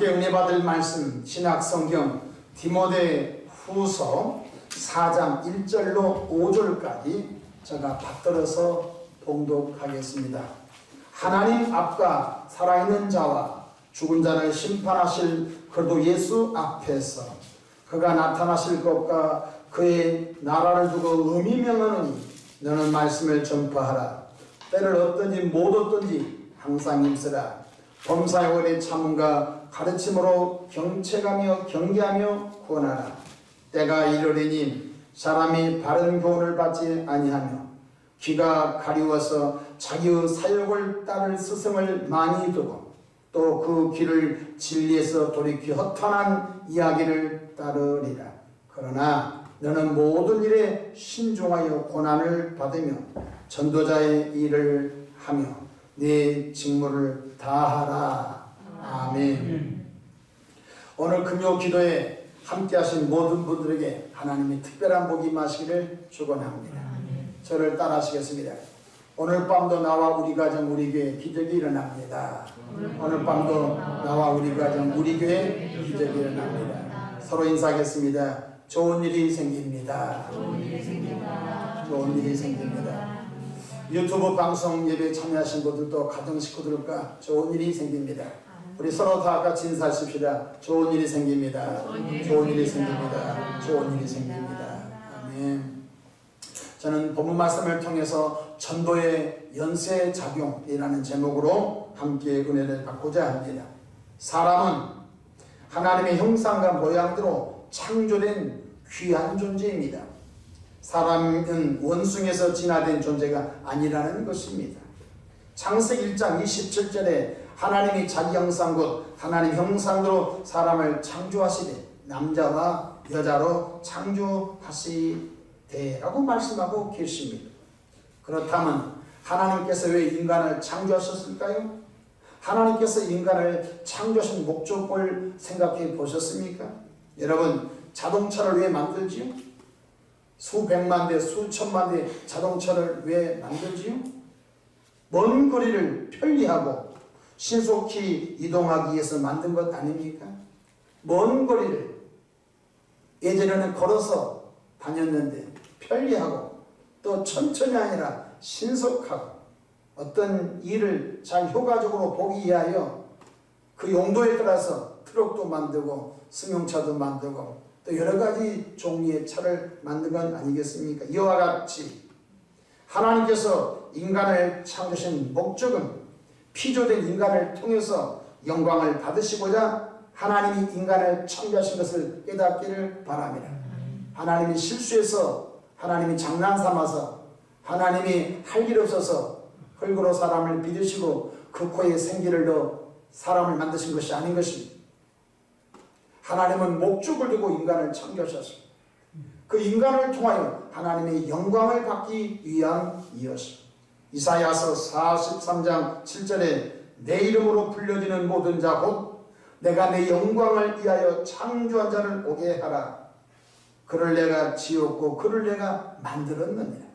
함께 은혜 받을 말씀 신약성경 디모데 후서 4장 1절로 5절까지 제가 받들어서 봉독하겠습니다. 하나님 앞과 살아있는 자와 죽은 자를 심판하실 그리스도 예수 앞에서 그가 나타나실 것과 그의 나라를 두고 의미 명하노니 너는 말씀을 전파하라. 때를 얻든지 못 얻든지 항상 힘쓰라. 범사의 오래 참음과 가르침으로 경책하며 경계하며 구원하라. 때가 이르리니 사람이 바른 교훈을 받지 아니하며 귀가 가리워서 자기의 사욕을 따를 스승을 많이 두고 또 그 귀를 진리에서 돌이켜 허탄한 이야기를 따르리라. 그러나 너는 모든 일에 신중하여 고난을 받으며 전도자의 일을 하며 네 직무를 다하라. 아멘. 오늘 금요 기도에 함께 하신 모든 분들에게 하나님이 특별한 복이 임하시기를 축원합니다. 저를 따라하시겠습니다. 오늘 밤도 나와 우리 가정 우리 교회 기적이 일어납니다. 오늘 밤도 나와 우리 가정 우리 교회 기적이 일어납니다. 서로 인사하겠습니다. 좋은 일이 생깁니다. 좋은 일이 생깁니다. 유튜브 방송 예배에 참여하신 분들도 가정 식구들과 좋은 일이 생깁니다. 우리 서로 다 같이 인사하십시다. 좋은 일이 생깁니다. 좋은 일이 생깁니다. 좋은 일이 생깁니다. 아멘. 저는 본문 말씀을 통해서 전도의 연쇄작용이라는 제목으로 함께 은혜를 받고자 합니다. 사람은 하나님의 형상과 모양대로 창조된 귀한 존재입니다. 사람은 원숭이에서 진화된 존재가 아니라는 것입니다. 창세기 1장 27절에 하나님이 자기 형상 곧 하나님 형상으로 사람을 창조하시되 남자와 여자로 창조하시되라고 말씀하고 계십니다. 그렇다면 하나님께서 왜 인간을 창조하셨을까요? 하나님께서 인간을 창조하신 목적을 생각해 보셨습니까? 여러분, 자동차를 왜 만들지요? 수백만 대, 수천만 대 자동차를 왜 만들지요? 먼 거리를 편리하고 신속히 이동하기 위해서 만든 것 아닙니까? 먼 거리를 예전에는 걸어서 다녔는데 편리하고 또 천천히 아니라 신속하고 어떤 일을 잘 효과적으로 보기 위하여 그 용도에 따라서 트럭도 만들고 승용차도 만들고 또 여러 가지 종류의 차를 만든 건 아니겠습니까? 이와 같이 하나님께서 인간을 창조하신 목적은 피조된 인간을 통해서 영광을 받으시고자 하나님이 인간을 창조하신 것을 깨닫기를 바랍니다. 하나님이 실수해서 하나님이 장난삼아서 하나님이 할 일 없어서 흙으로 사람을 빚으시고 그 코에 생기를 넣어 사람을 만드신 것이 아닌 것입니다. 하나님은 목적을 두고 인간을 창조하셨습니다. 그 인간을 통하여 하나님의 영광을 받기 위함이었습니다. 이사야서 43장 7절에 내 이름으로 불려지는 모든 자 곧 내가 내 영광을 위하여 창조한 자를 오게 하라. 그를 내가 지었고 그를 내가 만들었느니라.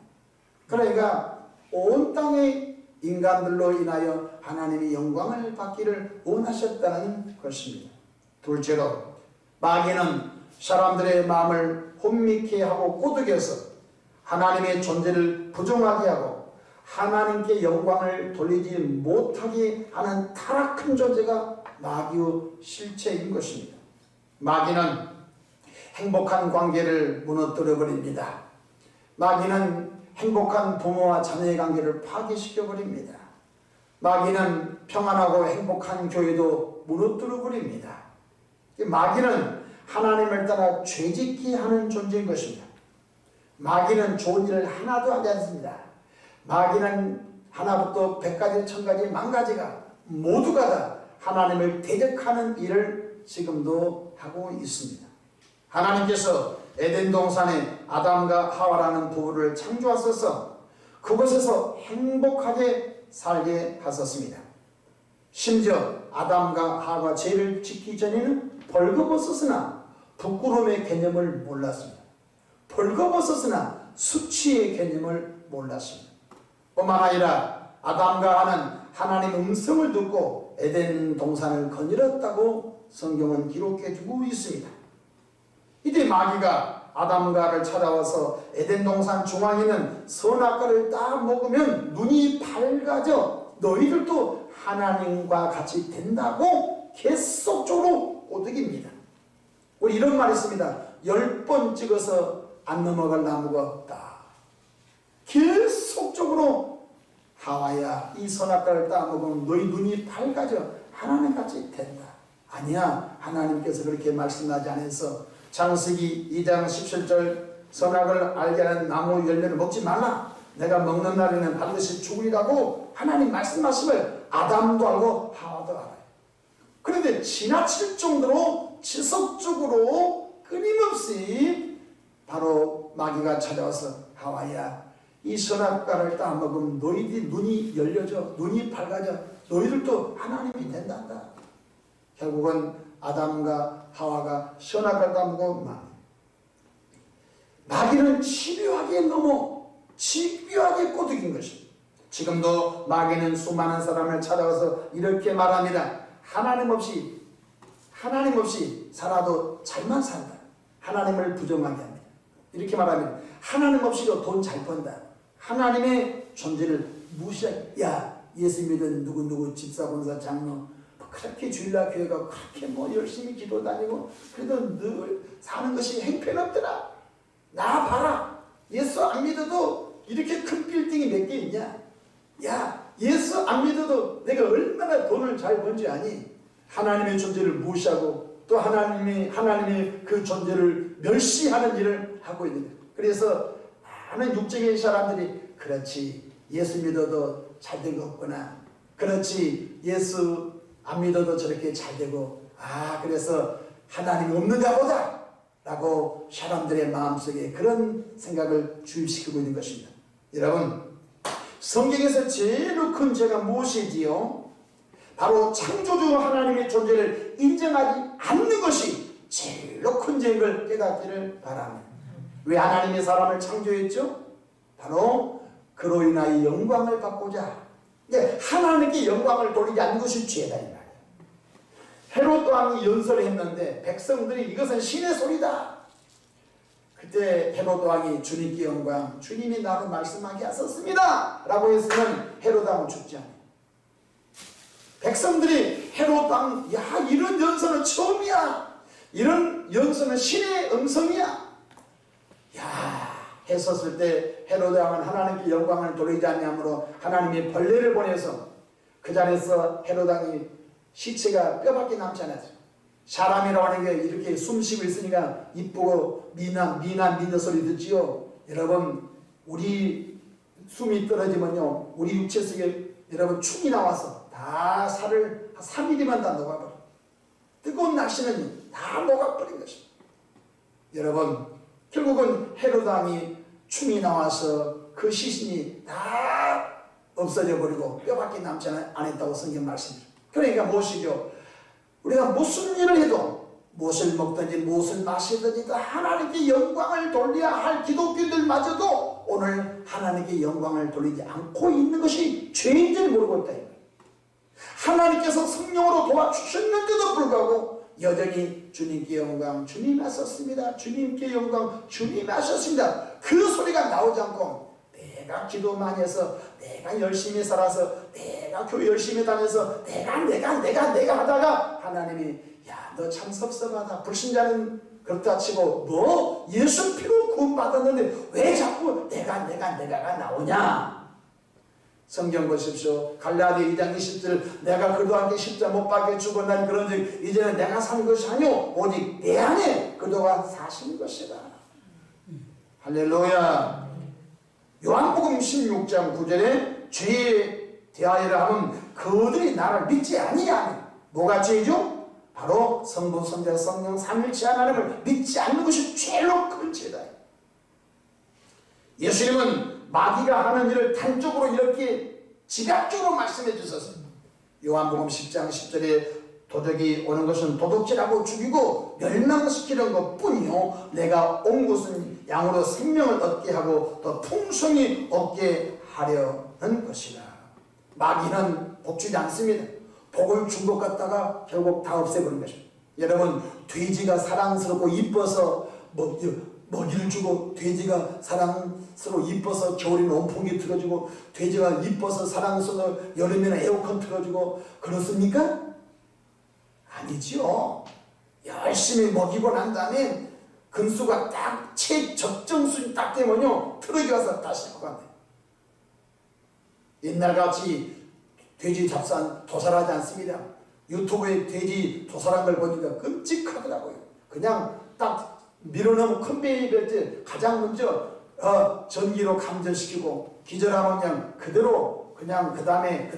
그러니까 온 땅의 인간들로 인하여 하나님의 영광을 받기를 원하셨다는 것입니다. 둘째로 마귀는 사람들의 마음을 혼미케 하고 꼬드겨서 하나님의 존재를 부정하게 하고 하나님께 영광을 돌리지 못하게 하는 타락한 존재가 마귀의 실체인 것입니다. 마귀는 행복한 관계를 무너뜨려 버립니다. 마귀는 행복한 부모와 자녀의 관계를 파괴시켜 버립니다. 마귀는 평안하고 행복한 교회도 무너뜨려 버립니다. 마귀는 하나님을 따라 죄짓게 하는 존재인 것입니다. 마귀는 좋은 일을 하나도 하지 않습니다. 마귀는 하나부터 100가지, 1000가지, 10,000가지가 모두가 다 하나님을 대적하는 일을 지금도 하고 있습니다. 하나님께서 에덴 동산에 아담과 하와라는 부부를 창조하셔서 그곳에서 행복하게 살게 하셨습니다. 심지어 아담과 하와가 죄를 짓기 전에는 벌거벗었으나 부끄러움의 개념을 몰랐습니다. 벌거벗었으나 수치의 개념을 몰랐습니다. 뿐만 아니라 아담과 하와는 하나님의 음성을 듣고 에덴 동산을 거닐었다고 성경은 기록해주고 있습니다. 이때 마귀가 아담과를 찾아와서 에덴 동산 중앙에 있는 선악과를 딱 먹으면 눈이 밝아져 너희들도 하나님과 같이 된다고 계속적으로 꼬드깁니다. 우리 이런 말이 있습니다. 10번 찍어서 안 넘어갈 나무가 없다. 계속적으로 하와야 이 선악과를 따먹으면 너희 눈이 밝아져 하나님같이 된다. 아니야, 하나님께서 그렇게 말씀하지 않아서 창세기 2장 17절 선악을 알게 하는 나무 열매를 먹지 말라. 내가 먹는 날에는 반드시 죽으리라고 하나님 말씀하심을 아담도 알고 하와도 알아요. 그런데 지나칠 정도로 지속적으로 끊임없이 바로 마귀가 찾아와서 하와야 이 선악과를 따먹으면 너희들이 눈이 열려져 눈이 밝아져 너희들도 하나님이 된단다. 결국은 아담과 하와가 선악과를 따먹고 마귀는 집요하게 넘어 집요하게 꼬드긴 것입니다. 지금도 마귀는 수많은 사람을 찾아와서 이렇게 말합니다. 하나님 없이 살아도 잘만 산다. 하나님을 부정하게 합니다. 이렇게 말합니다. 하나님 없이도 돈 잘 번다. 하나님의 존재를 무시하게. 야, 예수 믿은 누구누구 집사 권사 장로 그렇게 주일날 교회가 그렇게 열심히 기도 다니고 그래도 늘 사는 것이 행편없더라. 나 봐라. 예수 안 믿어도 이렇게 큰 빌딩이 몇 개 있냐. 야, 예수 안 믿어도 내가 얼마나 돈을 잘 번지 아니. 하나님의 존재를 무시하고 또 하나님의 그 존재를 멸시하는 일을 하고 있는 거예요. 그래서 많은 육적인 사람들이 그렇지 예수 믿어도 잘 되고 없구나. 그렇지 예수 안 믿어도 저렇게 잘 되고 그래서 하나님이 없는가 보다 라고 사람들의 마음속에 그런 생각을 주입시키고 있는 것입니다. 여러분, 성경에서 제일 큰 죄가 무엇이지요? 바로 창조주 하나님의 존재를 인정하지 않는 것이 제일 큰 죄인 걸 깨닫기를 바랍니다. 왜 하나님이 사람을 창조했죠? 바로 그로 인하여 영광을 받고자. 하나님께 영광을 돌리지 않는 것이 죄다 이 말이에요. 헤롯 왕이 연설을 했는데 백성들이 이것은 신의 소리다. 그때 헤롯 왕이 주님께 영광, 주님이 나로 말씀하게 하셨습니다 라고 했으면 헤롯 왕은 죽지 않아요. 백성들이 헤롯 왕, 야, 이런 연설은 처음이야. 이런 연설은 신의 음성이야. 야, 했었을 때 헤롯 왕은 하나님께 영광을 돌리지 않냐므로 하나님이 벌레를 보내서 그 자리에서 헤롯 왕이 시체가 뼈밖에 남지 않았어요. 사람이라고 하는 게 이렇게 숨쉬고 있으니까 이쁘고 미나 소리 듣지요. 여러분, 우리 숨이 떨어지면요, 우리 육체 속에 여러분 충이 나와서 다 살을 한 3mm만 다 녹아버려. 뜨거운 날씨는 다 녹아버린 것입니다. 여러분, 결국은 헤롯 왕이 충이 나와서 그 시신이 다 없어져 버리고 뼈밖에 남지 않았다고 성경 말씀입니다. 그러니까 무엇이죠? 우리가 무슨 일을 해도 무엇을 먹든지 무엇을 마시든지 다 하나님께 영광을 돌려야 할 기독교인들마저도 오늘 하나님께 영광을 돌리지 않고 있는 것이 죄인 줄 모르고 있다. 하나님께서 성령으로 도와주셨는데도 불구하고 여전히 주님께 영광, 주님 하셨습니다. 주님께 영광, 주님 하셨습니다. 그 소리가 나오지 않고 내가 기도 많이 해서 내가 열심히 살아서 내가 교회 열심히 다녀서 내가 하다가 하나님이 야, 너 참 섭섭하다. 불신자는 그렇다 치고 너 예수 피로 구원받았는데 왜 자꾸 내가가 나오냐. 성경 보십시오. 갈라디아 2장 20절 내가 그도 함께 십자 못 박혀 죽었나니 그런즉 이제는 내가 사는 것이 아니오 오직 내 안에 그도가 사신 것이다. 할렐루야. 요한복음 16장 9절에 죄에 대하여라 하면 그들이 나를 믿지 아니하니 뭐가 죄죠? 바로 성부 성자 성령 삼위일체 하나님을 믿지 않는 것이 제일로 큰 죄다. 예수님은 마귀가 하는 일을 단적으로 이렇게 지각적으로 말씀해 주셨어요. 요한복음 10장 10절에 도적이 오는 것은 도둑질하고 죽이고 멸망시키는 것뿐이요 내가 온 것은 양으로 생명을 얻게 하고 더 풍성히 얻게 하려는 것이라. 마귀는 복주지 않습니다. 복을 준 것 같다가 결국 다 없애버린 것입니다. 여러분, 돼지가 사랑스럽고 이뻐서 먹이를 주고, 돼지가 사랑스러워 이뻐서 겨울에는 온풍기 틀어주고, 돼지가 이뻐서 사랑스러워 여름에는 에어컨 틀어주고 그렇습니까? 아니지요. 열심히 먹이고 난 다음에 근수가 딱 적정수준 딱 되면요 트럭이 와서 다시 싣고 간대. 옛날같이 돼지 잡산 도살하지 않습니다. 유튜브에 돼지 도살한 걸 보니까 끔찍하더라고요. 그냥 딱 밀어넣으면 컨베이어 벨트 가장 먼저 전기로 감전시키고, 기절하면 그냥 그대로 그냥 그 다음에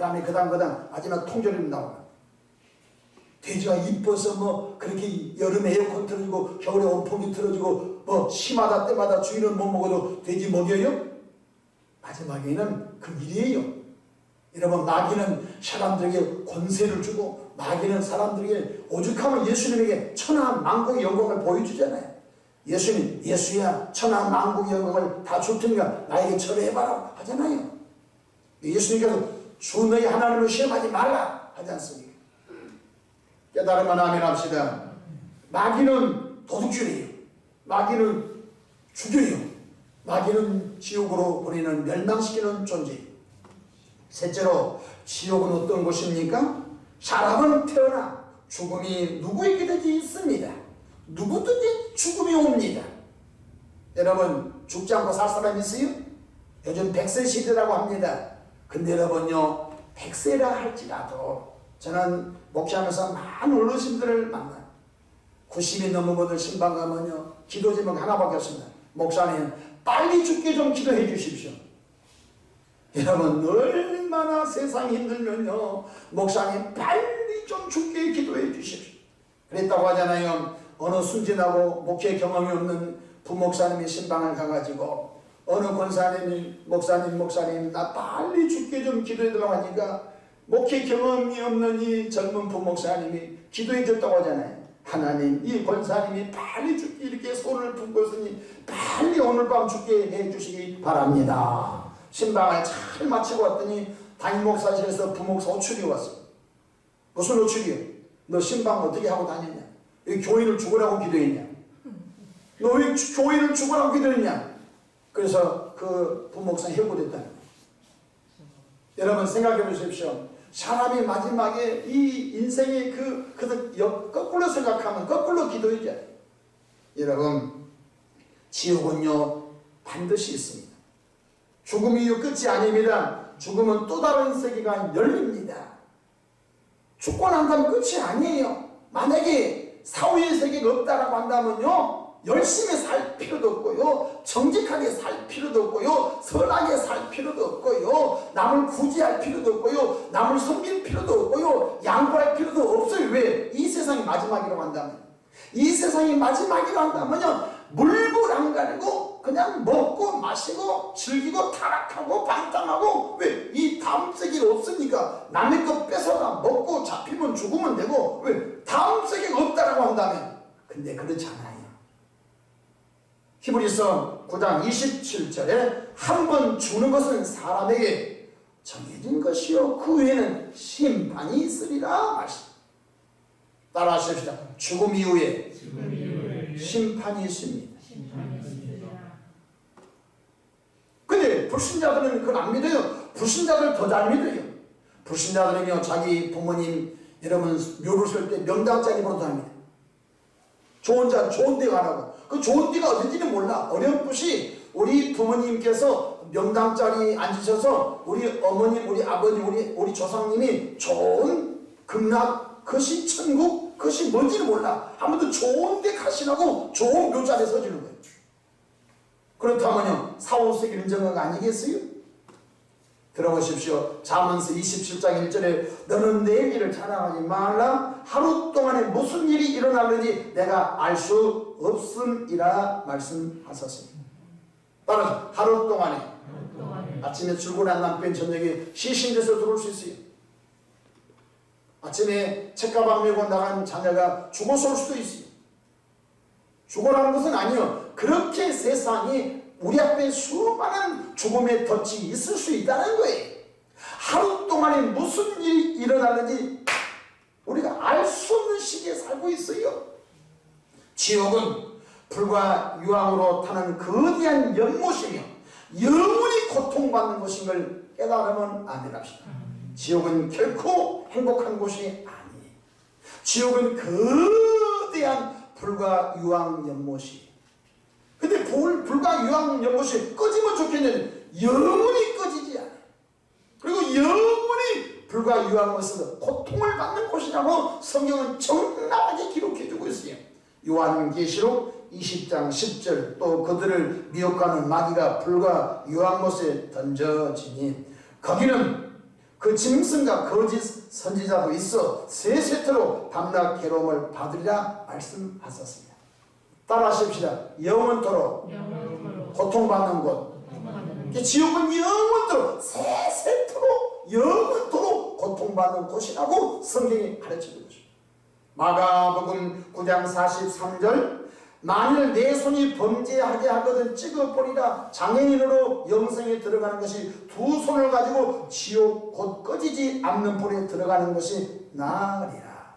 마지막 통조림 나오는. 돼지가 이뻐서 그렇게 여름에 에어컨 틀어주고 겨울에 온풍기 틀어주고 심하다 때마다 주인은 못 먹어도 돼지 먹여요? 마지막에는 그 일이에요. 여러분, 마귀는 사람들에게 권세를 주고, 마귀는 사람들에게 오죽하면 예수님에게 천하만국의 영광을 보여주잖아요. 예수님, 예수야 천하만국의 영광을 다 줄 테니까 나에게 절해봐라 하잖아요. 예수님께서 주 너희 하나님을 시험하지 말라 하지 않습니까? 깨달으면 아멘 합시다. 마귀는 도둑질이에요. 마귀는 죽여요. 마귀는 지옥으로 보내는, 멸망시키는 존재예요. 셋째로, 지옥은 어떤 곳입니까? 사람은 태어나 죽음이 누구에게든지 있습니다. 누구든지 죽음이 옵니다. 여러분, 죽지 않고 살 사람 있어요? 요즘 100세 시대라고 합니다. 근데 여러분요, 100세라 할지라도 저는 목회하면서 많은 어르신들을 만나요. 90이 넘은 분들 신방 가면요, 기도 제목 하나밖에 없습니다. 목사님, 빨리 죽게 좀 기도해 주십시오. 여러분, 얼마나 세상이 힘들면요, 목사님 빨리 좀 죽게 기도해 주십시오. 그랬다고 하잖아요. 어느 순진하고 목회 경험이 없는 부목사님이 신방을 가가지고 어느 권사님이 목사님 나 빨리 죽게 좀 기도해 달라고 하니까 목회 경험이 없는 이 젊은 부목사님이 기도해 줬다고 하잖아요. 하나님, 이 권사님이 빨리 죽게 이렇게 손을 붓고 있으니 빨리 오늘 밤 죽게 해주시기 바랍니다. 신방을 잘 마치고 왔더니 담임 목사실에서 부목사 호출이 왔어. 무슨 호출이요? 너 신방 어떻게 하고 다녔냐? 왜 교인을 죽으라고 기도했냐? 너 왜 교인을 죽으라고 기도했냐? 그래서 그 부목사 해고됐다는 거예요. 여러분, 생각해 보십시오. 사람이 마지막에 이 인생의 거꾸로 생각하면 거꾸로 기도해줘요. 여러분, 지옥은요 반드시 있습니다. 죽음이 끝이 아닙니다. 죽음은 또 다른 세계가 열립니다. 죽고 난 다음 끝이 아니에요. 만약에 사후의 세계가 없다라고 한다면요, 열심히 살 필요도 없고요, 정직하게 살 필요도 없고요, 선하게 살 필요도 없고요, 남을 구제할 필요도 없고요, 남을 섬길 필요도 없고요, 양보할 필요도 없어요. 왜? 이 세상이 마지막이라고 한다면, 이 세상이 마지막이라고 한다면요, 물불 안 가리고 그냥 먹고 마시고 즐기고 타락하고 방탕하고, 왜? 이 다음 세계가 없으니까 남의 것 뺏어가 먹고 잡히면 죽으면 되고, 왜? 다음 세계가 없다라고 한다면. 근데 그렇지 않아요. 히브리서 9장 27절에 한 번 죽는 것은 사람에게 정해진 것이요 그 후에는 심판이 있으리라 말씀. 따라 하십시다. 죽음 이후에 심판이 있습니다. 근데 불신자들은 그걸 안 믿어요. 불신자들 더 잘 믿어요. 불신자들은요, 자기 부모님 여러분 묘를 쓸 때 명당짜리 보러 다닙니다. 좋은 데 가라고. 그 좋은 데가 어딘지는 몰라. 어렴풋이 우리 부모님께서 명당자리 앉으셔서 우리 어머님, 우리 아버님, 우리 조상님이 좋은 극락, 그것이 천국, 그것이 뭔지는 몰라. 아무튼 좋은 데 가시라고 좋은 묘자리에 서주는 거예요. 그렇다면요, 사후세계를 인정한 거 아니겠어요? 들어보십시오. 잠언서 27장 1절에 너는 내 일을 자랑하지 말라. 하루 동안에 무슨 일이 일어나는지 내가 알 수 없음이라 말씀하셨습니다. 따라서 하루 동안에 아침에 출근한 남편 저녁에 쉬신 데서 들어올 수 있어요. 아침에 책가방 메고 나간 자녀가 죽어서 올 수도 있어요. 죽어라는 것은 아니요, 그렇게 세상이 우리 앞에 수많은 죽음의 덫이 있을 수 있다는 거예요. 하루 동안에 무슨 일이 일어나는지 우리가 알 수 없는 시기에 살고 있어요. 지옥은 불과 유황으로 타는 거대한 연못이며 영원히 고통받는 곳인 걸 깨달으면 아멘합시다. 지옥은 결코 행복한 곳이 아니에요. 지옥은 거대한 불과 유황 연못이. 근데 불과 유황 연못이 꺼지면 좋겠는데 영원히 꺼지지 않아요. 그리고 영원히 불과 유황에서 고통을 받는 곳이라고 성경은 정확하게 기록해주고 있어요. 요한계시록 20장 10절 또 그들을 미혹하는 마귀가 불과 유황못에 던져지니 거기는 그 짐승과 거짓 선지자도 있어 세세토록 밤낮 괴로움을 받으리라 말씀하셨습니다. 따라하십시다. 영원토록 고통받는 곳. 지옥은 영원토록 세세토록 영원토록 고통받는 곳이라고 성경이 가르쳐주고 있습니다. 마가복음 9장 43절 만일 내 손이 범죄하게 하거든 찍어버리라. 장애인으로 영생에 들어가는 것이 두 손을 가지고 지옥 곧 꺼지지 않는 불에 들어가는 것이 나으리라.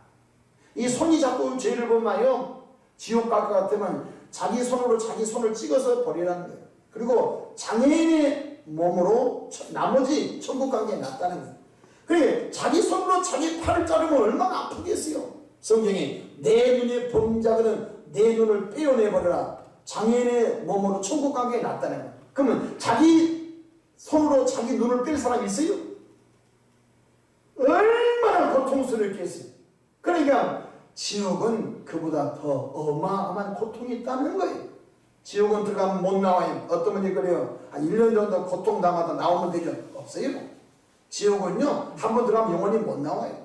이 손이 자꾸 죄를 범하여 지옥 갈 것 같으면 자기 손으로 자기 손을 찍어서 버리라는 거예요. 그리고 장애인의 몸으로 나머지 천국 가기에 낫다는 거예요. 그래 자기 손으로 자기 팔을 자르면 얼마나 아프겠어요. 성경이 내 눈에 범죄하거든 내 눈을 떼어내버려라. 장애인의 몸으로 천국 가기에 낫다는 거예요. 그러면 자기 손으로 자기 눈을 뺄 사람이 있어요? 얼마나 고통스럽겠어요. 그러니까 지옥은 그보다 더 어마어마한 고통이 있다는 거예요. 지옥은 들어가면 못 나와요. 어떤 분이 그래요. 한 1년 정도 고통당하다 나오면 되죠. 없어요. 지옥은요 한 번 들어가면 영원히 못 나와요.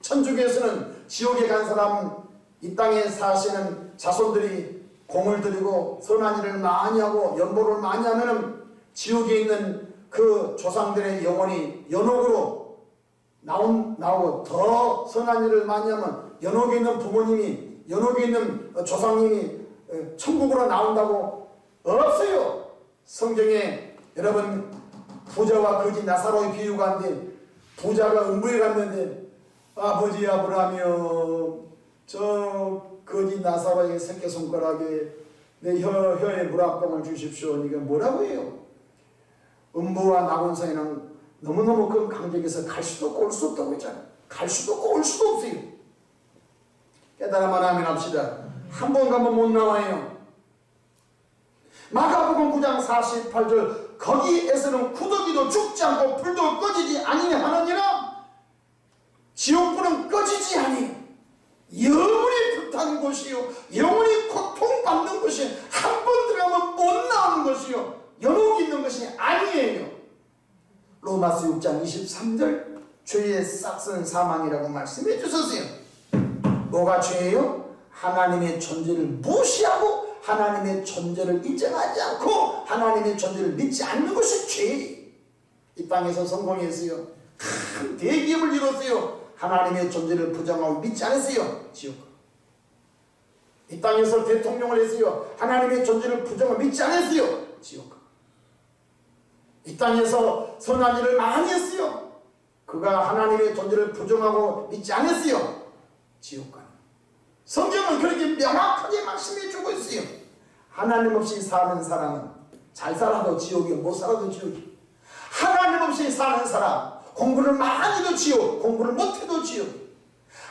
천주교에서는 지옥에 간 사람 이 땅에 사시는 자손들이 공을 들이고 선한 일을 많이 하고 연보를 많이 하면 지옥에 있는 그 조상들의 영혼이 연옥으로 나오고 더 선한 일을 많이 하면 연옥에 있는 부모님이 연옥에 있는 조상님이 천국으로 나온다고 없어요. 성경에 여러분 부자와 거지 나사로의 비유가 한데 부자가 음부에 갔는데 아버지 아브라함이여 저 거지 나사로의 새끼손가락에 내 혀에 물압병을 주십시오. 이게 뭐라고 해요? 음부와 낙원성에는 너무너무 큰 강적에서 갈 수도 없고 올 수 없다고 했잖아요. 갈 수도 없고 올 수도 없어요. 깨달아만 하면 합시다. 한 번 가면 못 나와요. 마가복음 9장 48절 거기에서는 구더기도 죽지 않고 불도 꺼지지 아니냐 하느니라. 지옥불은 꺼지지 아니요 영원히 불타는 곳이요 영원히 고통받는 곳이 한 번 들어가면 못 나오는 것이요 연옥이 있는 것이 아니에요. 로마서 6장 23절 죄의 싹은 사망이라고 말씀해 주셨어요. 뭐가 죄예요? 하나님의 존재를 무시하고 하나님의 존재를 인정하지 않고 하나님의 존재를 믿지 않는 것이 죄예요. 이 땅에서 성공했어요. 큰 대기업을 이뤘어요. 하나님의 존재를 부정하고 믿지 않았어요. 지옥. 이 땅에서 대통령을 했어요. 하나님의 존재를 부정하고 믿지 않았어요. 지옥. 이 땅에서 선한 일을 많이 했어요. 그가 하나님의 존재를 부정하고 믿지 않았어요. 지옥 가. 성경은 그렇게 명확하게 말씀해 주고 있어요. 하나님 없이 사는 사람은 잘 살아도 지옥이요 못 살아도 지옥이요. 하나님 없이 사는 사람 공부를 많이 해도 지옥, 공부를 못해도 지옥.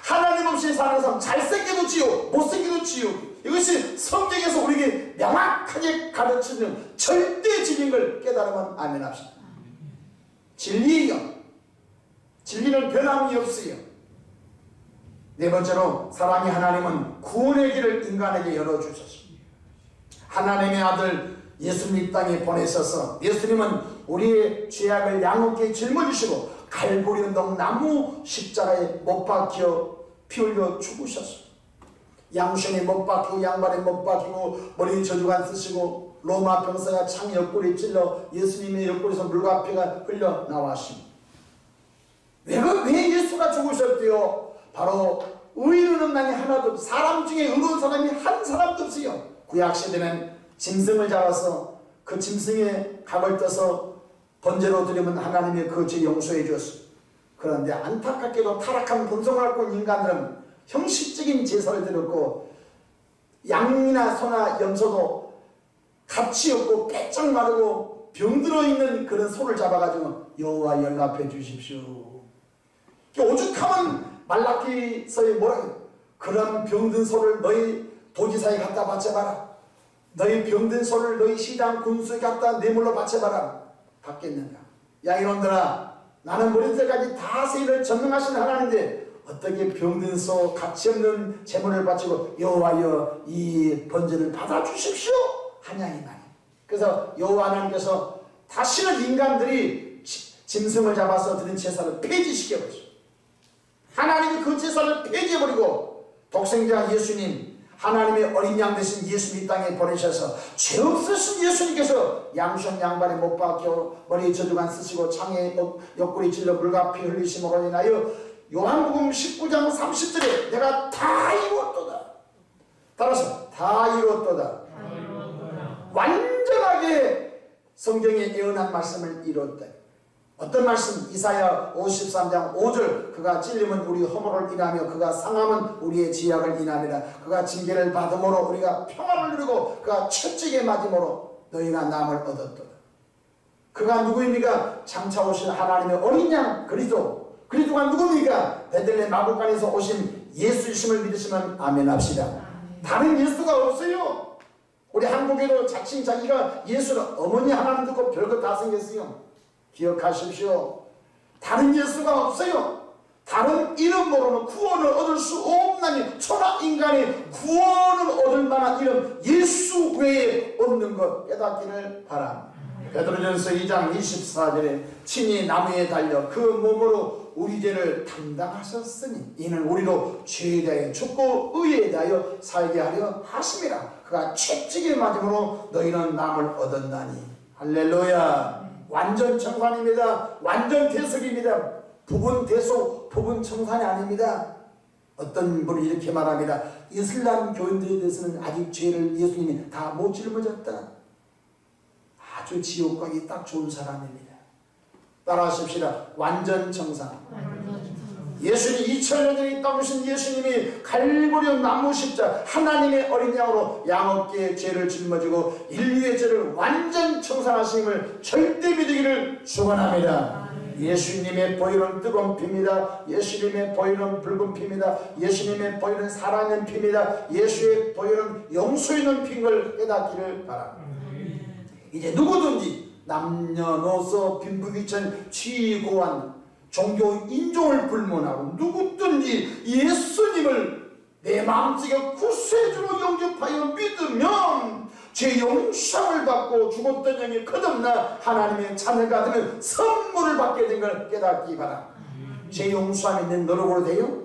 하나님 없이 사는 사람 잘생겨도 지옥, 못생겨도 지옥. 이것이 성경에서 우리에게 명확하게 가르치는 절대 진리인 걸 깨달으면 아멘 합시다. 진리예요. 진리는 변함이 없어요. 네 번째로 사랑의 하나님은 구원의 길을 인간에게 열어주셨습니다. 하나님의 아들 예수님 이 땅에 보내셔서 예수님은 우리의 죄악을 양없게 짊어지시고 갈보리 언덕 나무 십자가에 못 박혀 피 흘려 죽으셨습니다. 양손에 못 박히고 양발에 못 박히고 머리에 저주관 쓰시고 로마 병사가 창 옆구리에 찔러 예수님의 옆구리에서 물과 피가 흘러 나왔습니다. 왜 예수가 죽으셨대요? 바로 의인은 남이 하나도 없어요. 사람 중에 의로운 사람이 한 사람도 없어요. 구약시대는 짐승을 잡아서 그 짐승의 각을 떠서 번제로 드리면 하나님의 그 죄 용서해 주었어요. 그런데 안타깝게도 타락한 본성을 갖고 있는 인간들은 형식적인 제사를 드렸고 양이나 소나 염소도 가치 없고 빼짝 마르고 병들어 있는 그런 소를 잡아가지고 여호와 연락해 주십시오. 오죽하면 말라기서에 뭐라고 그런 병든 소를 너희 도지사에 갖다 바쳐봐라. 너희 병든 소를 너희 시장 군수에 갖다 뇌물로 바쳐봐라. 받겠는가? 야 이놈들아, 나는 모든 때까지 다스리를 전능하신 하나님인데 어떻게 병든 소 가치 없는 재물을 바치고 여호와여 이 번제를 받아주십시오 하냐 이 말이에요. 그래서 여호와 하나님께서 다시는 인간들이 짐승을 잡아서 드린 제사를 폐지시켜버리죠. 하나님이 그 제사를 폐지해버리고 독생자 예수님, 하나님의 어린 양 되신 예수님 이 땅에 보내셔서 죄 없으신 예수님께서 양손 양발에 못 박혀 머리에 저주관 쓰시고 창에 옆구리 찔러 물과 피 흘리심으로 인하여 요한복음 19장 30절에 내가 다 이뤘도다. 따라서 다 이뤘도다. 완전하게 성경에 예언한 말씀을 이뤘다. 어떤 말씀? 이사야 53장 5절 그가 찔림은 우리 허물을 인하며 그가 상함은 우리의 지약을 인하니라. 그가 징계를 받음으로 우리가 평안을 누리고 그가 채찍에 맞음으로 너희가 남을 얻었도다. 그가 누구입니까? 장차 오실 하나님의 어린 양 그리스도가 누굽니까? 베들레헴 마구간에서 오신 예수이심을 믿으시면 아멘 합시다. 다른 예수가 없어요. 우리 한국에도 자칭 자기가 예수를 어머니 하나님 듣고 별것 다 생겼어요. 기억하십시오. 다른 예수가 없어요. 다른 이름으로는 구원을 얻을 수 없나니 초라 인간이 구원을 얻을 만한 이름 예수 외에 없는 것 깨닫기를 바랍니다. 베드로전서 2장 24절에 친히 나무에 달려 그 몸으로 우리 죄를 담당하셨으니 이는 우리로 죄에 대하여 죽고 의에 대하여 살게 하려 하심이라. 그가 채찍에 맞음으로 너희는 남을 얻었나니. 할렐루야. 완전 청산입니다. 완전 대속입니다. 부분 대속, 부분 청산이 아닙니다. 어떤 분이 이렇게 말합니다. 이슬람 교인들에 대해서는 아직 죄를 예수님이 다 못 짊어졌다. 아주 지옥 가기 딱 좋은 사람입니다. 따라하십시다. 완전 청산. 예수님 2000년 전에 땅 오신 예수님이 갈보리 나무 십자 하나님의 어린 양으로 양어깨의 죄를 짊어지고 인류의 죄를 완전 청산하심을 절대 믿으기를 축원합니다. 예수님의 보혈은 뜨거운 피입니다. 예수님의 보혈은 붉은 피입니다. 예수님의 보혈은 살아있는 피입니다. 예수의 보혈은 용서 있는 피인 걸 깨닫기를 바랍니다. 이제 누구든지 남녀노소 빈부귀천 취고한 종교 인종을 불문하고 누구든지 예수님을 내 마음속에 구세주로 영접하여 믿으면 죄 용서를 받고 죽었던 영이 거듭나 하나님의 자녀가 되면 선물을 받게 된 걸 깨닫기 바랍니다. 죄 용서함이 내 노력으로 돼요?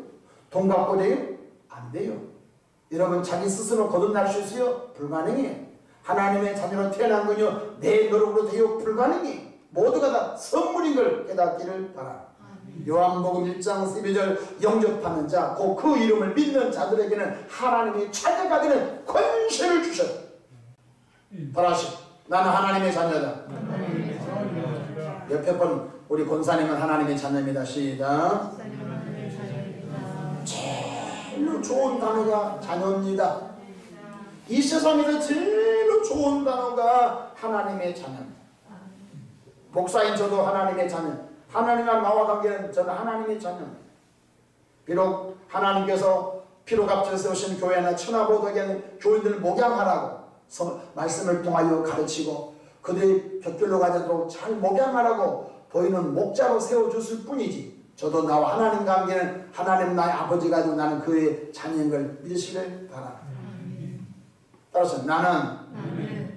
돈 갖고 돼요? 안 돼요. 여러분 자기 스스로 거듭날 수 있어요? 불가능해요. 하나님의 자녀로 태어난 건요 내 노력으로 돼요? 불가능해. 모두가 다 선물인 걸 깨닫기를 바랍니다. 요한복음 1장 12절 영접하는 자, 곧 그 이름을 믿는 자들에게는 하나님의 자녀가 되는 권세를 주셨다. 바라시 나는 하나님의 자녀다. 옆에 분 우리 권사님은 하나님의 자녀입니다. 시작. 제일로 좋은 단어가 자녀입니다. 이 세상에서 제일로 좋은 단어가 하나님의 자녀입니다. 목사인 저도 하나님의 자녀. 하나님과 나와 관계는 저는 하나님의 자녀입니다. 비록 하나님께서 피로 값을 세우신 교회나 천하보도에는 교인들을 목양하라고 말씀을 통하여 가르치고 그들이 벽돌로 가도록 잘 목양하라고 보이는 목자로 세워줬을 뿐이지 저도 나와 하나님 관계는 하나님 나의 아버지가 되고 나는 그의 자녀인 걸 믿으시길 바랍니다. 따라서 나는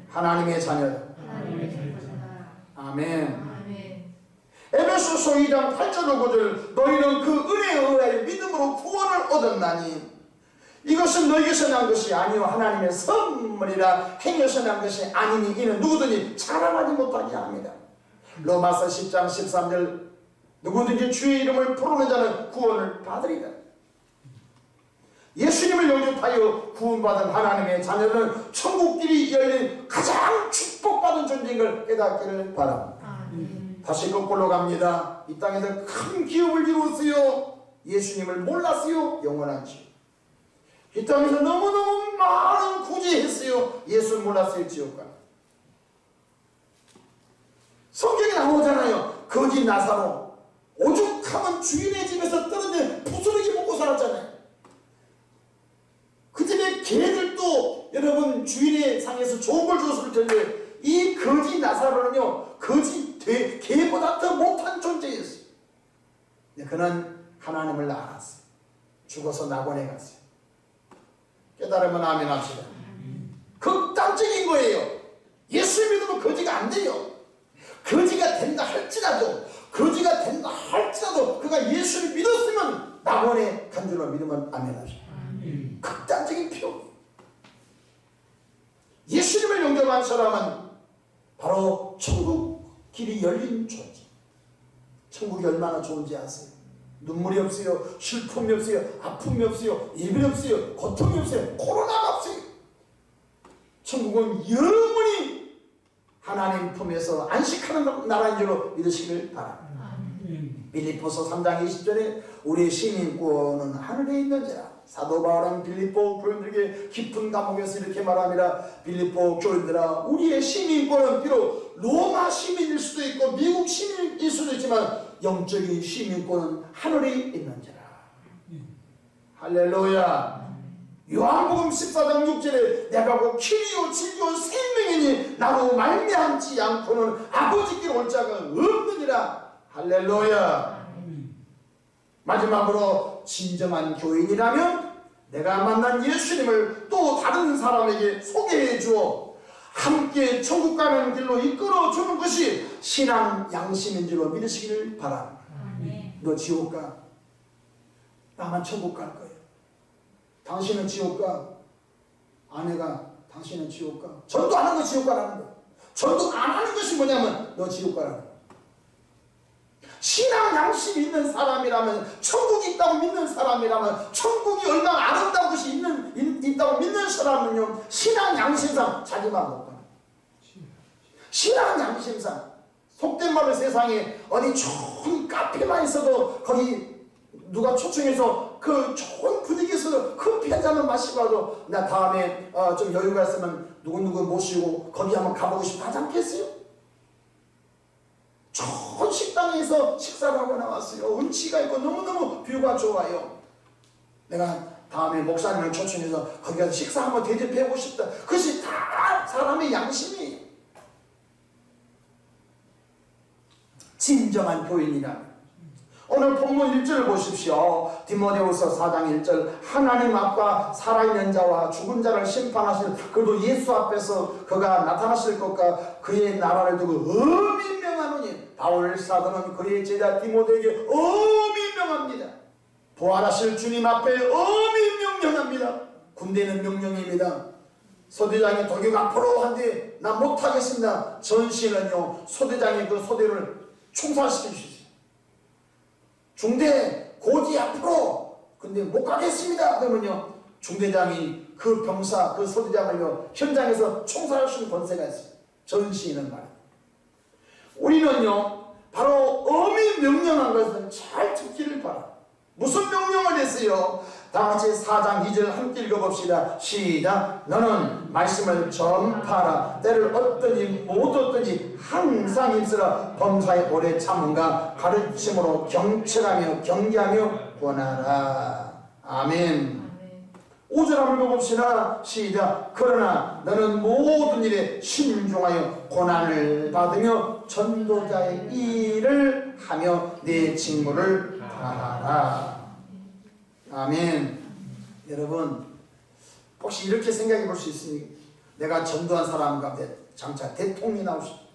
하나님의 자녀다. 아멘. 에베소서 2장 8절 9절 너희는 그 은혜에 의하여 믿음으로 구원을 얻었나니 이것은 너희에서 난 것이 아니요 하나님의 선물이라 행여서 난 것이 아니니 이는 누구든지 자랑하지 못하게 합니다. 로마서 10장 13절 누구든지 주의 이름을 부르는 자는 구원을 받으리라. 예수님을 영접하여 구원받은 하나님의 자녀들은 천국길이 열린 가장 축복받은 존재인 걸 깨닫기를 바랍니다. 다시 거꾸로 갑니다. 이 땅에서 큰 기업을 이루었어요. 예수님을 몰랐어요. 영원한 지옥. 이 땅에서 너무너무 많은 구제했어요. 예수 몰랐어요. 지옥 가. 성경에 나오잖아요. 거지 나사로 오죽하면 주인의 집에서 떨어진 부스러기 먹고 살았잖아요. 그 집에 개들도 여러분 주인의 상에서 좋은 걸 줬을 텐데 이 거지 나사로는요 거지 개보다 더 못한 존재였어요. 그는 하나님을 알았어요. 죽어서 낙원에 갔어요. 깨달으면 아멘 합시다. 극단적인 거예요. 예수 믿으면 거지가 안 돼요. 거지가 된다 할지라도 그가 예수를 믿었으면 낙원에 간 줄로 믿으면 아멘 합시다. 극단적인 표현. 예수님을 영접한 사람은 바로 천국 길이 열린 존재. 천국이 얼마나 좋은지 아세요? 눈물이 없어요. 슬픔이 없어요. 아픔이 없어요. 예배 없어요. 고통이 없어요. 코로나가 없어요. 천국은 영원히 하나님 품에서 안식하는 나라인 줄로 믿으시길 바랍니다. 빌립보서 3장 20절에 우리의 시민권은 하늘에 있는지라. 사도 바울은 빌립보 교인들에게 깊은 감옥에서 이렇게 말합니다. 빌립보 교인들아, 우리의 시민권은 비록 로마 시민일 수도 있고 미국 시민일 수도 있지만 영적인 시민권은 하늘에 있는지라. 할렐루야. 요한복음 14장 6절에 내가 곧 길이요 진리요 생명이니 나로 말미암지 않고는 아버지께 올 자가 없느니라. 할렐루야. 마지막으로 진정한 교인이라면 내가 만난 예수님을 또 다른 사람에게 소개해 주어 함께 천국 가는 길로 이끌어 주는 것이 신앙 양심인 줄로 믿으시기를 바랍니다. 너 지옥 가. 나만 천국 갈 거예요. 당신은 지옥 가. 아내가 당신은 지옥 가. 전도 안 하는 거 지옥 가라는 거. 전도 안 하는 것이 뭐냐면 너 지옥 가라는 거. 신앙 양심이 있는 사람이라면, 천국이 있다고 믿는 사람이라면, 천국이 얼마나 아름다운 것이 있다고 믿는 사람은요, 신앙 양심상 자기만 못 가요. 신앙 양심상. 속된 말로 세상에 어디 좋은 카페만 있어도 거기 누가 초청해서 그 좋은 분위기에서 커피 한 잔만 마시고 와도 나 다음에 좀 여유가 있으면 누구누구 모시고 거기 한번 가보고 싶어 하지 않겠어요? 좋은 식당에서 식사를 하고 나왔어요. 운치가 있고 너무너무 뷰가 좋아요. 내가 다음에 목사님을 초청해서 거기 가서 식사 한번 대접해보고 싶다. 그것이 다 사람의 양심이에요. 진정한 교인이라면 오늘 본문 1절을 보십시오. 디모데후서 4장 1절 하나님 앞과 살아있는 자와 죽은 자를 심판하실 그도 예수 앞에서 그가 나타나실 것과 그의 나라를 두고 엄히 명하노니 바울 사도는 그의 제자 디모데에게 엄히 명합니다. 부활하실 주님 앞에 엄히 명령합니다. 군대는 명령입니다. 소대장이 돌격 앞으로 한데 나 못하겠습니다. 전시는요 소대장이 그 소대를 총살시켜 주시죠. 중대 고지 앞으로 근데 못 가겠습니다. 그러면요 중대장이 그 병사 그 소대장을요 현장에서 총살할 수 있는 권세가 있어요. 전시는 말이에요. 우리는요 바로 엄히 명령한 것을 잘 듣기를 바랍니다. 무슨 명령을 했어요? 다같이 4장 2절 함께 읽어봅시다. 시작. 너는 말씀을 전파하라. 때를 얻더니 못 얻더니 항상 힘쓰라. 범사에 오래 참음과 가르침으로 경책하며 경계하며 권하라. 아멘. 5절 한번 읽어봅시다. 시작. 그러나 너는 모든 일에 신중하여 고난을 받으며 전도자의 일을 하며 내 직무를 다하라. 아멘. 여러분 혹시 이렇게 생각해 볼 수 있습니까? 내가 전도한 사람 가운데 장차 대통령이 나오십니다.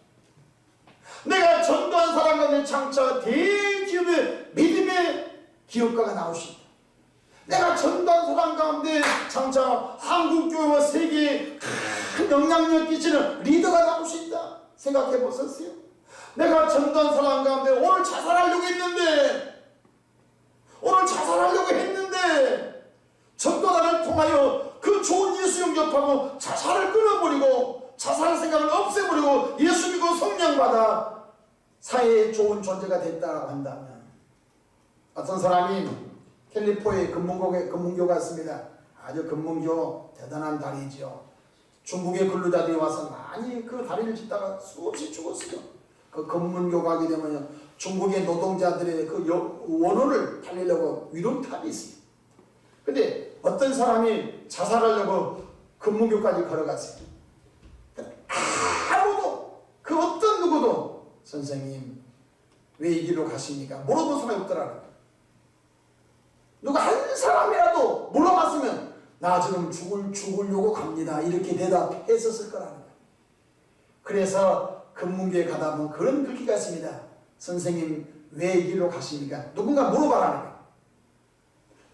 내가 전도한 사람 가운데 장차 대기업의 믿음의 기업가가 나오십니다. 내가 전도한 사람 가운데 장차 한국교회와 세계에 큰 영향력 끼치는 리더가 나오신다. 생각해 보셨어요? 내가 전도한 사람 가운데 오늘 자살하려고 했는데 전도단을 통하여 그 좋은 예수 영접하고 자살을 끊어버리고 자살 생각을 없애버리고 예수 믿고 성령 받아 사회에 좋은 존재가 됐다고 한다면, 어떤 사람이 캘리포니아에 금문교 갔습니다. 아주 금문교 대단한 다리죠. 중국의 근로자들이 와서 많이 그 다리를 짓다가 수없이 죽었어요. 그 금문교 가게 되면 중국의 노동자들의 그 원혼을 달리려고 위령탑이 있어요. 근데 어떤 사람이 자살하려고 금문교까지 걸어갔어요. 아무도, 그 어떤 누구도 선생님 왜 이 길로 가십니까? 물어본 사람이 없더라고요. 누가 한 사람이라도 물어봤으면 나 지금 죽으려고 갑니다 이렇게 대답했었을 거라는 거예요. 그래서 금문교에 가다 보면 그런 글귀가 있습니다. 선생님 왜 이 길로 가십니까? 누군가 물어봐라는 거예요.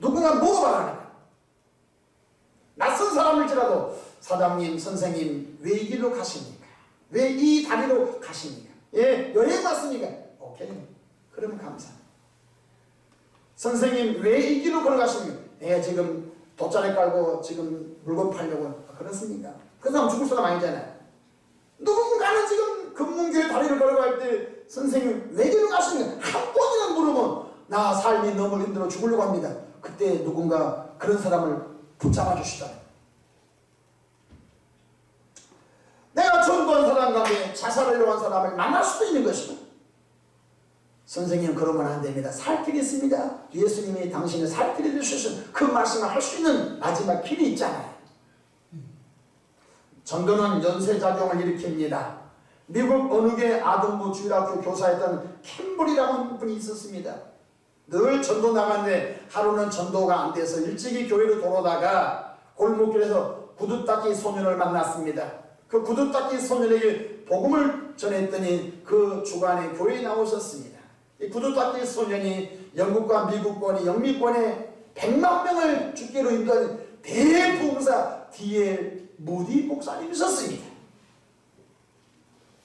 누군가 물어봐라는 거예요. 낯선 사람일지라도 사장님, 선생님 왜 이 길로 가십니까? 왜 이 다리로 가십니까? 예, 여행 왔습니까? 오케이, 그러면 감사합니다. 선생님 왜 이 길로 걸어가십니까? 예, 지금 돗자리 깔고 지금 물건 팔려고. 그렇습니까? 그 사람 죽을 사람 아니잖아요. 누군가는 지금 금문교의 다리를 걸어갈 때 선생님 왜 길로 가십니까? 한 번이나 물으면 나 삶이 너무 힘들어 죽으려고 합니다. 그때 누군가 그런 사람을 붙잡아 주시다. 내가 전도한 사람 가운데 자살하려고 한 사람을 만날 수도 있는 것이고, 선생님 그러면 안 됩니다. 살 길이 있습니다. 예수님이 당신의 살 길을 주신 그 말씀을 할 수 있는 마지막 길이 있잖아요. 전도는 연쇄작용을 일으킵니다. 미국 어느 게 아동부 주일학교 교사였던 캠블이라는 분이 있었습니다. 늘 전도 나갔는데 하루는 전도가 안 돼서 일찍이 교회로 돌아오다가 골목길에서 구두닦이 소년을 만났습니다. 그 구두닦이 소년에게 복음을 전했더니 그 주간에 교회에 나오셨습니다. 이 구두닦이 소년이 영국과 미국권이 영미권에 100만 명을 주께로 인도한 대부흥사 D.L. 무디 목사님이셨습니다.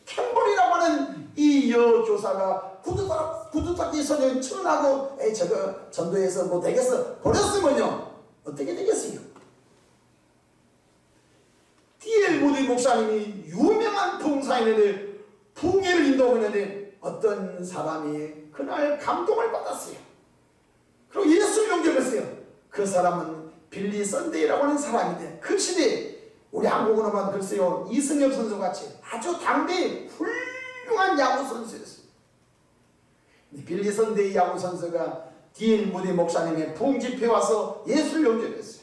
캠블이라고 하는 이 여교사가 구두닦이 소년 출연하고 에이 저거 전도해서 뭐 되겠어 버렸으면요 어떻게 되겠어요? D.L. 무디 목사님이 유명한 부흥사인데 부흥회를 인도하고 있는데 어떤 사람이 그날 감동을 받았어요. 그리고 예수를 영접했어요. 그 사람은 빌리 선데이라고 하는 사람인데 그 시대에 우리 한국으로만 글쎄요 이승엽 선수같이 아주 당대의 훌륭한 야구 선수였어요. 빌리 선데이 야구 선수가 D.L. 무디 목사님의 부흥 집회에 와서 예수를 영접했어요.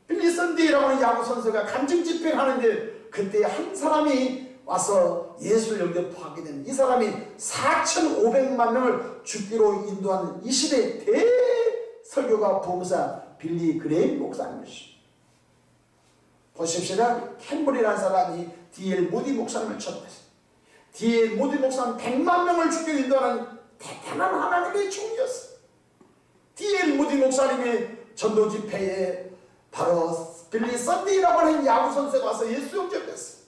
빌리 선데이라고 하는 야구 선수가 간증 집회를 하는데 그때 한 사람이 와서 예수를 영접하게 된 이 사람이 4,500만 명을 죽기로 인도하는 이 시대의 대설교가 부흥사 빌리 그레임 목사님이시죠. 보십시다. 캠블이라는 사람이 D.L. 무디 목사님을 전도했어요. D.L. 무디 목사는 100만 명을 죽기로 인도하는 대단한 하나님의 종이었어요. D.L. 무디 목사님의 전도 집회에 바로 빌리 선데이라고 하는 야구 선수가 와서 예수 영접했어요.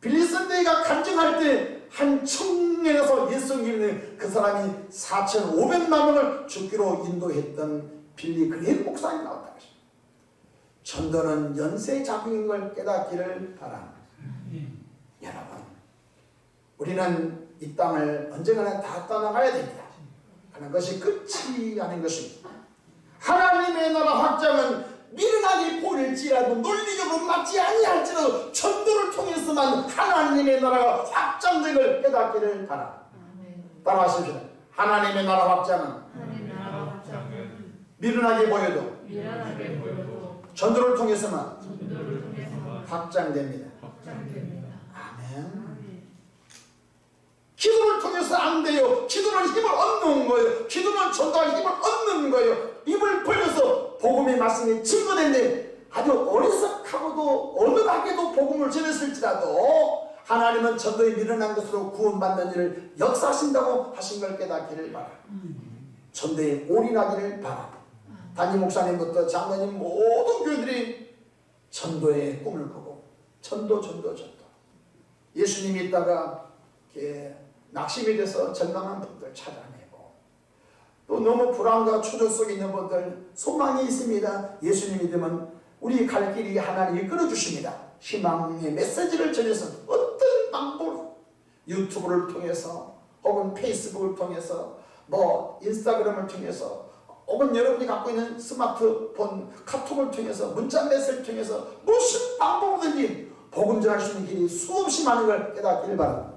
빌리 선데이가 간증할 때 한 청년에서 예수 믿는 그 사람이 4,500만 명을 죽기로 인도했던 빌리 그레임 목사님이 나왔다는 것입니다. 전도는 연쇄작용인 걸 깨닫기를 바랍니다. 여러분, 우리는 이 땅을 언젠가는 다 떠나가야 됩니다. 그런 것이 끝이 아닌 것입니다. 하나님의 나라 확장은 미련하게 보일지라도 논리적으로 맞지 아니할지라도 전도를 통해서만 하나님의 나라가 확장됨을 깨닫기를 바랍니다. 따라하십시오. 하나님의 나라 확장은 미련하게 보여도 전도를 통해서만 확장됩니다. 아멘. 기도를 통해서 안 돼요. 기도는 힘을 얻는 거예요. 기도는 전도할 힘을 얻는 거예요. 입을 벌려서 복음의 말씀이 증거됐는데 아주 어리석하고도 어눌하게도 복음을 전했을지라도 하나님은 전도에 미련한 것으로 구원받는 일을 역사하신다고 하신 걸 깨닫기를 바랍니다. 전도에 올인하기를 바랍니다. 담임 목사님부터 장로님 모든 교회들이 전도의 꿈을 꾸고 전도. 예수님이 있다가 이렇게 낙심이 돼서 절망한 분들 찾아내고 또 너무 불안과 초조 속에 있는 분들 소망이 있습니다. 예수님 믿으면 우리 갈 길이 하나님이 끌어주십니다. 희망의 메시지를 전해서 어떤 방법으로 유튜브를 통해서 혹은 페이스북을 통해서 뭐 인스타그램을 통해서 혹은 여러분이 갖고 있는 스마트폰 카톡을 통해서 문자 메시지를 통해서 무슨 방법이든지 복음 전할 수 있는 길이 수없이 많은 걸 깨닫기를 바랍니다.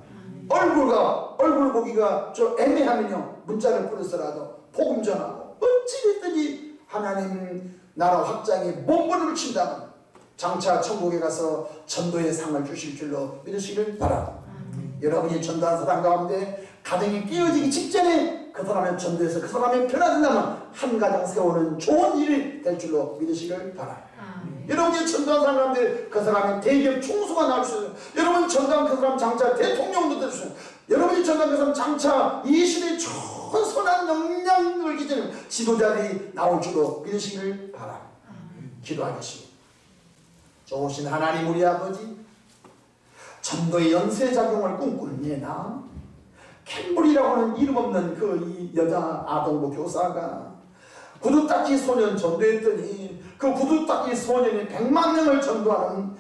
얼굴 보기가 좀 애매하면요 문자를 보내서라도 복음 전하고 어찌됐든지 하나님 나라 확장에 몸부림을 친다면 장차 천국에 가서 전도의 상을 주실 줄로 믿으시길 바랍니다. 여러분이 전도한 사람 가운데 가정이 깨어지기 직전에 그 사람의 전도에서 그 사람이 변화된다면 한 가정 세우는 좋은 일이 될 줄로 믿으시길 바랍니다. 여러분이 전도한 사람 가운데 그 사람의 대기업 총수가 나올 수 있어요. 여러분이 전도한 그 사람 장차 대통령도 될 수 있어요. 여러분이 전도한 그 사람 장차 이 시대의 초선한 역량을 기지는 지도자들이 나올 줄로 믿으시길 바랍니다. 기도하겠습니다. 좋으신 하나님 우리 아버지, 전도의 연쇄작용을 꿈꾸는 예나 캠블이라고 하는 이름 없는 그 여자 아동부 교사가 구두닦이 소년 전도했더니 그 구두닦이 소년이 100만 명을 전도하는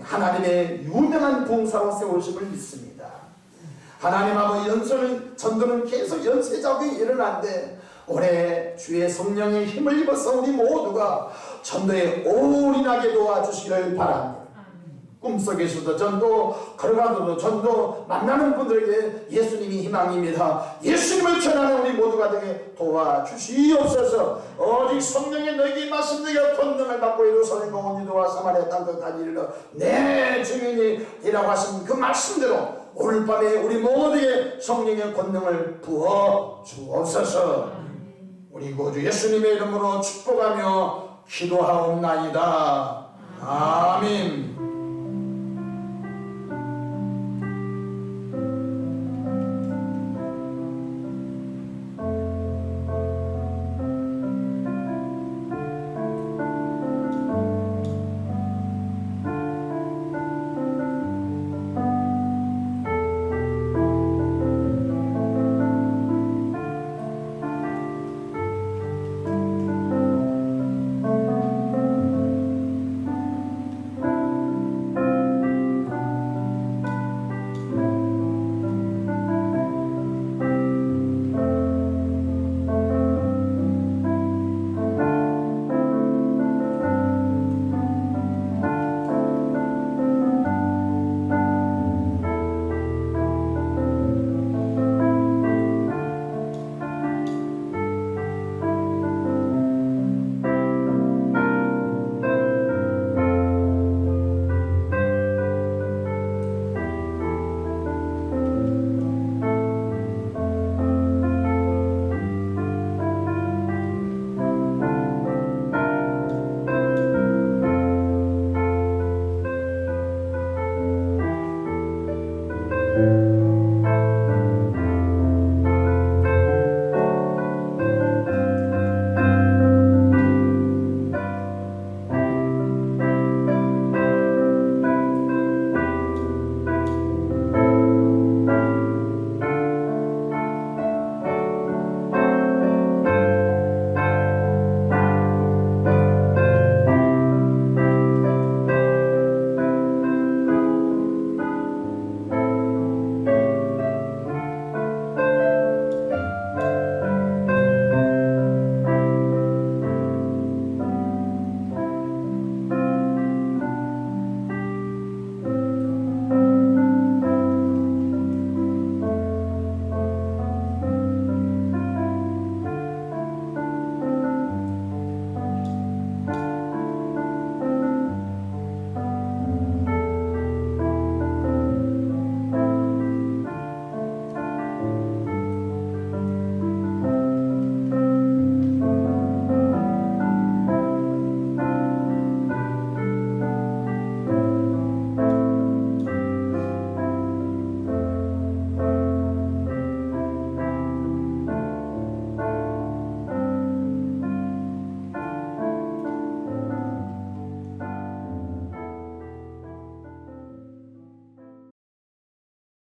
하나님의 유명한 봉사로 세우심을 믿습니다. 하나님 아버지 전도는 계속 연쇄작용이 일어나는데 올해 주의 성령의 힘을 입어서 우리 모두가 전도에 올인하게 도와주시기를 바랍니다. 꿈속에서도 전도, 걸어가서도 전도, 만나는 분들에게 예수님이 희망입니다. 예수님을 전하는 우리 모두가 되게 도와주시옵소서. 오직 성령의 너에게 말씀 내가 권능을 받고 예루살렘 공원 유다와 사마리아 땅끝까지 이르러 내 증인이 되라고 하신 그 말씀대로 오늘 밤에 우리 모두에게 성령의 권능을 부어 주옵소서. 우리 구주 예수님의 이름으로 축복하며 기도하옵나이다. 아멘.